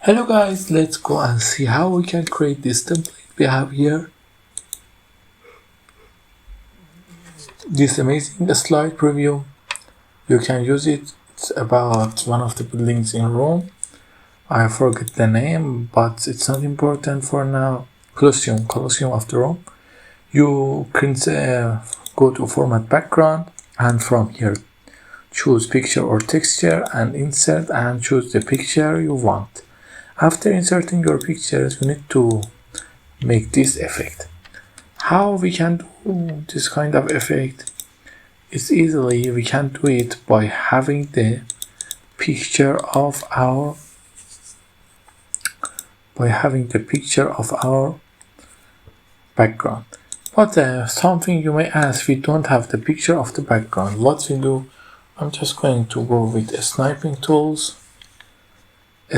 Hello guys, let's go and see how we can create this template we have here. This amazing slide preview. You can use it. It's about one of the buildings in Rome. I forget the name, but it's not important for now. Colosseum of the Rome. You can go to format background, and from here choose picture or texture and insert and choose the picture you want. After inserting your pictures, you need to make this effect. How we can do this kind of effect? It's easily, we can do it by having the picture of our background. But something you may ask, we don't have the picture of the background. What we do? I'm just going to go with sniping tools.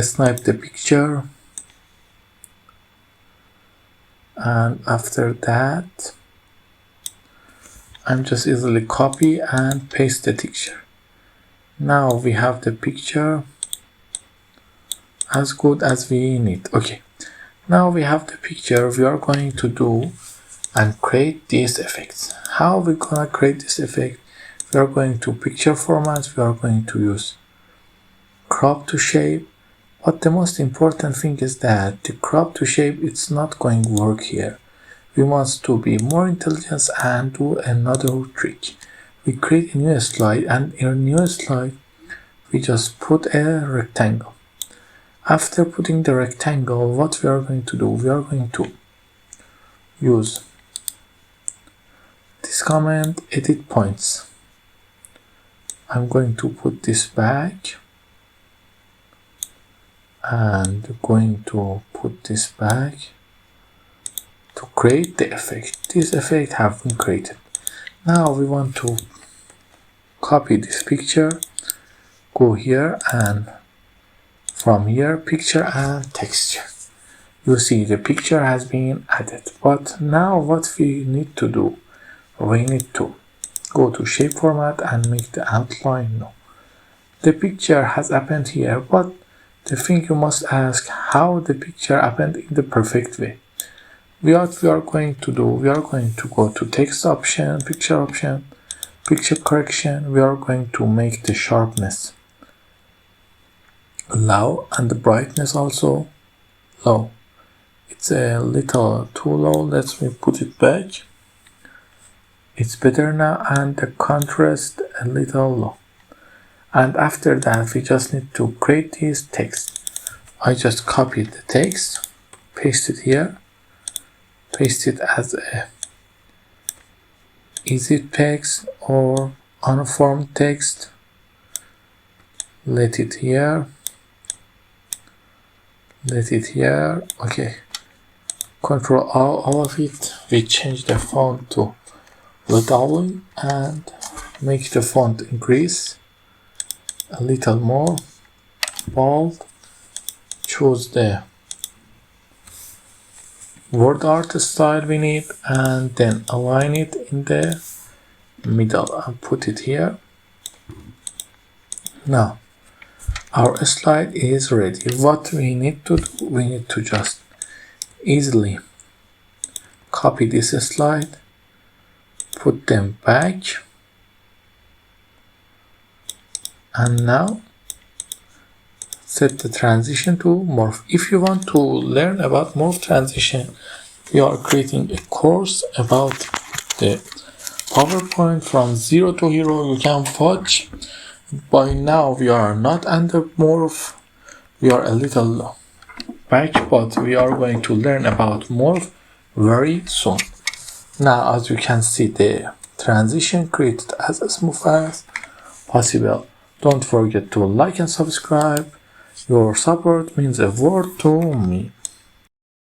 Snipe the picture, and after that I'm just easily copy and paste the picture. Now we have the picture as good as we need. Okay, now we have the picture. We are going to do and create these effects. How we gonna create this effect? We are going to picture format. We are going to use crop to shape. But the most important thing is that the crop to shape, it's not going to work here. We want to be more intelligent and do another trick. We create a new slide, and in a new slide we just put a rectangle. After putting the rectangle, what we are going to do? We are going to use this command, edit points. I'm going to put this back and going to put this back to create the effect. This effect have been created. Now we want to copy this picture, go here, and from here picture and texture. You see the picture has been added. But now what we need to do, we need to go to shape format and make the outline no. The picture has happened here, but the thing you must ask, how the picture happened in the perfect way. What we are going to do, we are going to go to text option, picture correction. We are going to make the sharpness low and the brightness also low. It's a little too low. Let me put it back. It's better now, and the contrast a little low. And after that, we just need to create this text. I just copied the text, paste it here, paste it as a easy text or unformed text. Let it here. Okay. Control all of it. We change the font to Italy and make the font increase a little more bold. Choose the word art style we need, and then align it in the middle and put it here. Now our slide is ready. What we need to do, we need to just easily copy this slide, put them back, and now set the transition to morph. If you want to learn about morph transition, we are creating a course about the PowerPoint from 0 to hero. You can watch. By now we are not under morph. We are a little back, but we are going to learn about morph very soon. Now, as you can see, the transition created as smooth as possible. Don't forget to like and subscribe. Your support means a world to me.